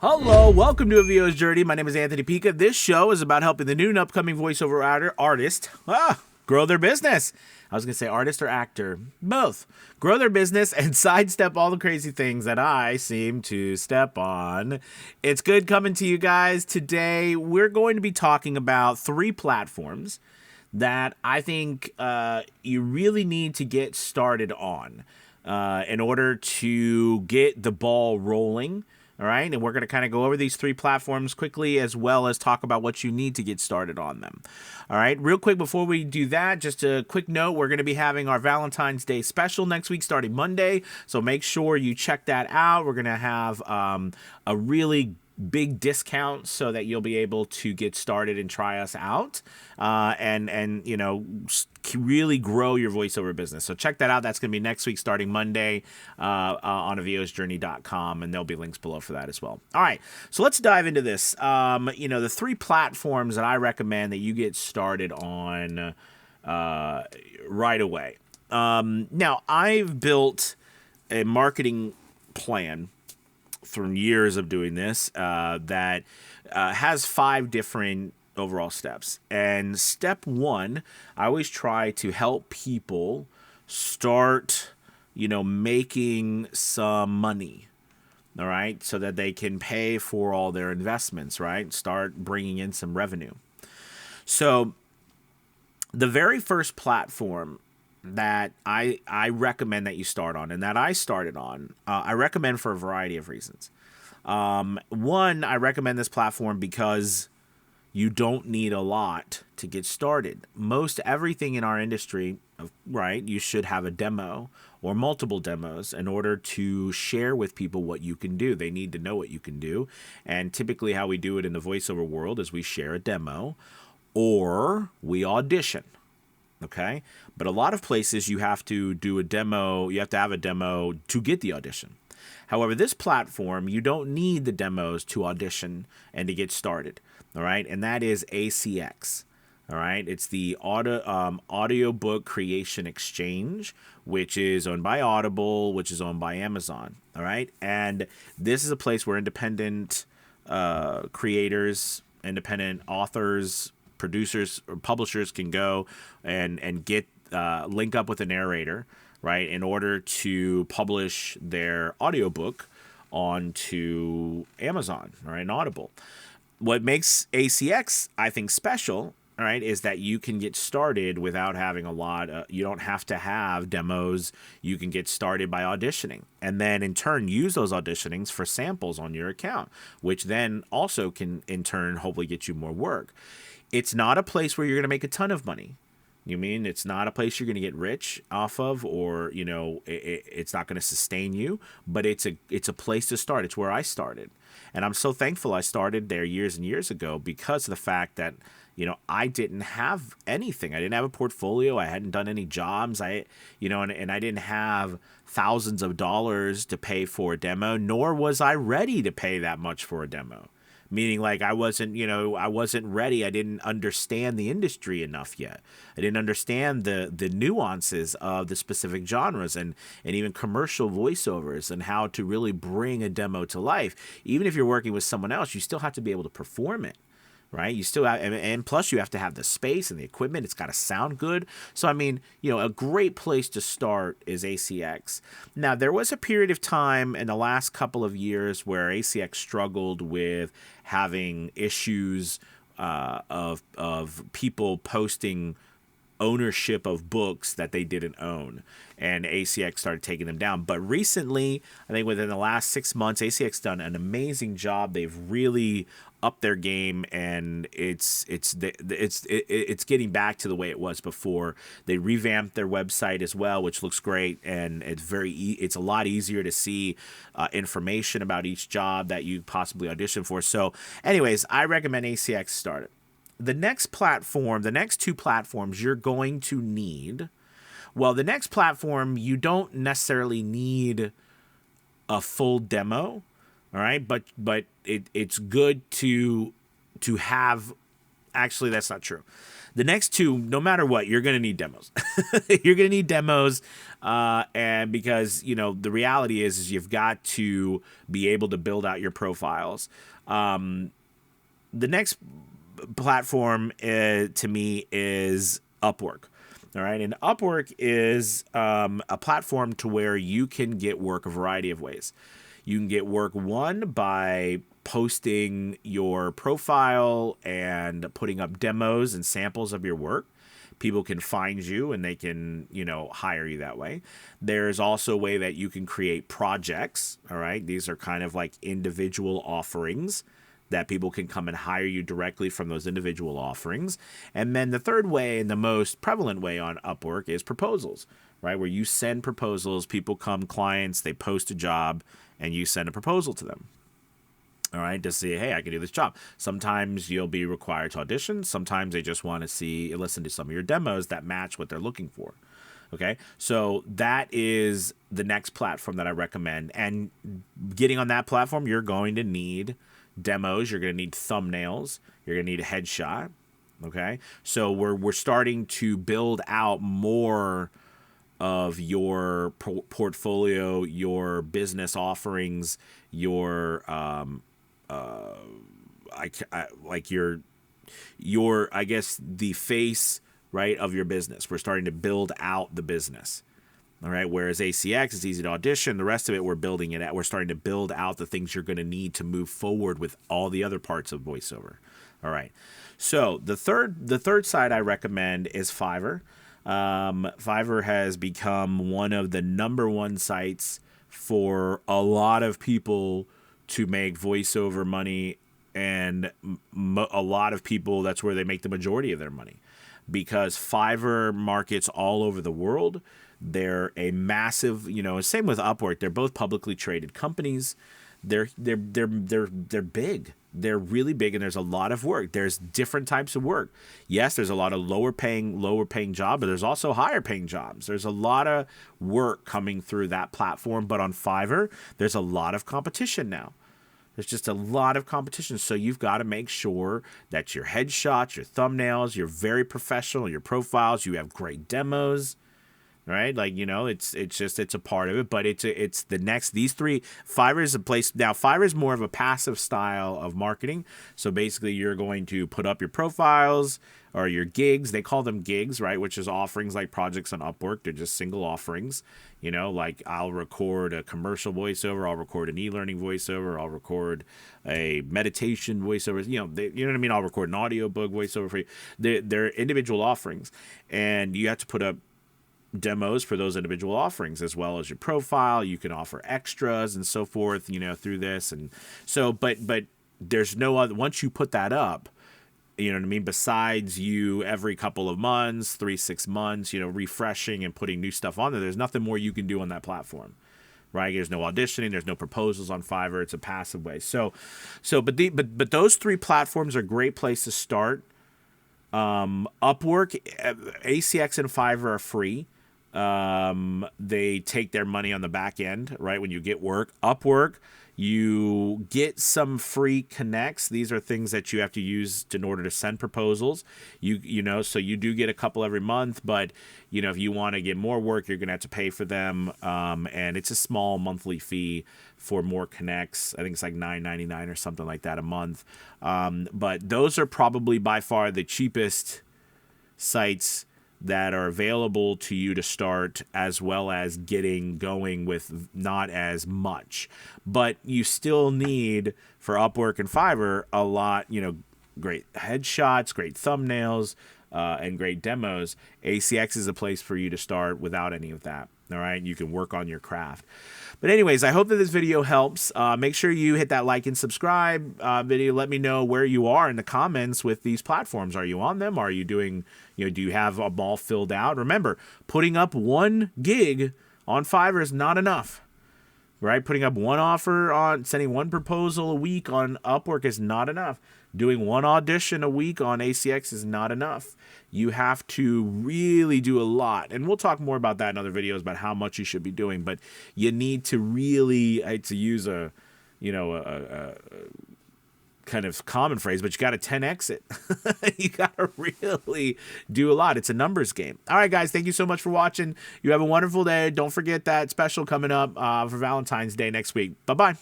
Hello, welcome to A VO's Journey. My name is Anthony Pica. This show is about helping the new and upcoming voiceover artist grow their business. I was going to say artist or actor, both. Grow their business and sidestep all the crazy things that I seem to step on. It's good coming to you guys. Today, we're going to be talking about 3 platforms that I think you really need to get started on in order to get the ball rolling. All right, and we're going to kind of go over these 3 platforms quickly, as well as talk about what you need to get started on them. All right, real quick before we do that, just a quick note, we're going to be having our Valentine's Day special next week starting Monday, so make sure you check that out. We're going to have a really big discount so that you'll be able to get started and try us out and you know, really grow your voiceover business. So check that out. That's going to be next week starting Monday on avosjourney.com, and there'll be links below for that as well. All right, so let's dive into this. The 3 platforms that I recommend that you get started on right away. Now, I've built a marketing plan from years of doing this that has 5 different overall steps. And step 1, I always try to help people start, making some money. All right, so that they can pay for all their investments, right? Start bringing in some revenue. So the very first platform that I recommend that you start on, and that I started on, I recommend for a variety of reasons. One, I recommend this platform because you don't need a lot to get started. Most everything in our industry, right, you should have a demo or multiple demos in order to share with people what you can do. They need to know what you can do. And typically how we do it in the voiceover world is we share a demo or we audition. Okay, but a lot of places you have to do a demo, you have to have a demo to get the audition. However, this platform, you don't need the demos to audition and to get started. All right, and that is ACX. All right, it's the Audiobook Creation Exchange, which is owned by Audible, which is owned by Amazon. All right, and this is a place where independent creators, independent authors, producers or publishers can go and get link up with a narrator, right, in order to publish their audiobook onto Amazon, right, and Audible. What makes ACX, I think, special, all right, is that you can get started without having a lot. You don't have to have demos. You can get started by auditioning, and then in turn use those auditionings for samples on your account, which then also can in turn hopefully get you more work. It's not a place where you're going to make a ton of money. It's not a place you're going to get rich off of, or it's not going to sustain you. But it's a place to start. It's where I started, and I'm so thankful I started there years and years ago because of the fact that I didn't have anything. I didn't have a portfolio. I hadn't done any jobs. And I didn't have thousands of dollars to pay for a demo, nor was I ready to pay that much for a demo. Meaning, like, I wasn't ready. I didn't understand the industry enough yet. I didn't understand the nuances of the specific genres and even commercial voiceovers and how to really bring a demo to life. Even if you're working with someone else, you still have to be able to perform it. Right, you still have, and plus you have to have the space and the equipment. It's got to sound good. So a great place to start is ACX. Now, there was a period of time in the last couple of years where ACX struggled with having issues of people posting ownership of books that they didn't own, and ACX started taking them down. But recently, I think within the last 6 months, ACX done an amazing job. They've really upped their game, and it's getting back to the way it was before. They revamped their website as well, which looks great, and it's a lot easier to see information about each job that you possibly audition for. So, anyways, I recommend ACX start it. The next 2 platforms you're going to need. Well, the next platform, you don't necessarily need a full demo, all right? But it's good to have. Actually, that's not true. The next two, no matter what, you're going to need demos. You're going to need demos. And because, the reality is you've got to be able to build out your profiles. The next platform to me is Upwork. All right. And Upwork is a platform to where you can get work a variety of ways. You can get work, one, by posting your profile and putting up demos and samples of your work. People can find you and they can, hire you that way. There's also a way that you can create projects. All right. These are kind of like individual offerings that people can come and hire you directly from those individual offerings. And then the third way, and the most prevalent way on Upwork, is proposals, right? Where you send proposals, people come, clients, they post a job, and you send a proposal to them. All right, to say, hey, I can do this job. Sometimes you'll be required to audition. Sometimes they just want to listen to some of your demos that match what they're looking for. Okay, so that is the next platform that I recommend. And getting on that platform, you're going to need demos. You're going to need thumbnails. You're going to need a headshot. Okay, so we're starting to build out more of your portfolio, your business offerings, your I guess the face, right, of your business. We're starting to build out the business. All right. Whereas ACX is easy to audition. The rest of it, we're building it out. We're starting to build out the things you're going to need to move forward with all the other parts of voiceover. All right. So the third site I recommend is Fiverr. Fiverr has become one of the number one sites for a lot of people to make voiceover money, and a lot of people, that's where they make the majority of their money, because Fiverr markets all over the world. They're a massive, same with Upwork. They're both publicly traded companies. They're big. They're really big, and there's a lot of work. There's different types of work. Yes, there's a lot of lower paying jobs, but there's also higher paying jobs. There's a lot of work coming through that platform. But on Fiverr, there's a lot of competition now. There's just a lot of competition. So you've got to make sure that your headshots, your thumbnails, you're very professional, your profiles, you have great demos. Right? Like, it's a part of it, but it's the next, these three. Fiverr is a place. Now, Fiverr is more of a passive style of marketing. So basically you're going to put up your profiles or your gigs. They call them gigs, right? Which is offerings like projects on Upwork. They're just single offerings. Like I'll record a commercial voiceover. I'll record an e-learning voiceover. I'll record a meditation voiceover. You know what I mean? I'll record an audiobook voiceover for you. They're individual offerings, and you have to put up demos for those individual offerings as well as your profile. You can offer extras and so forth, through this. And so, but there's no other, once you put that up, you know what I mean? Besides you every couple of months, 3-6 months, refreshing and putting new stuff on there, there's nothing more you can do on that platform, right? There's no auditioning, there's no proposals on Fiverr. It's a passive way. But those three platforms are a great place to start. Upwork, ACX, and Fiverr are free. They take their money on the back end, right? When you get work. Upwork, you get some free connects. These are things that you have to use in order to send proposals. So you do get a couple every month, but if you want to get more work, you're gonna have to pay for them. And it's a small monthly fee for more connects. I think it's like $9.99 or something like that a month. But those are probably by far the cheapest sites that are available to you to start, as well as getting going with not as much. But you still need, for Upwork and Fiverr, a lot, great headshots, great thumbnails, and great demos. ACX is a place for you to start without any of that. All right, you can work on your craft. But anyways, I hope that this video helps. Make sure you hit that like and subscribe video. Let me know where you are in the comments with these platforms. Are you on them? Are you doing, do you have them all filled out? Remember, putting up one gig on Fiverr is not enough, right? Putting up one offer sending one proposal a week on Upwork is not enough. Doing one audition a week on ACX is not enough. You have to really do a lot. And we'll talk more about that in other videos about how much you should be doing. But you need to really, to use a kind kind of common phrase, but you got to 10x it. You got to really do a lot. It's a numbers game. All right, guys, thank you so much for watching. You have a wonderful day. Don't forget that special coming up for Valentine's Day next week. Bye-bye.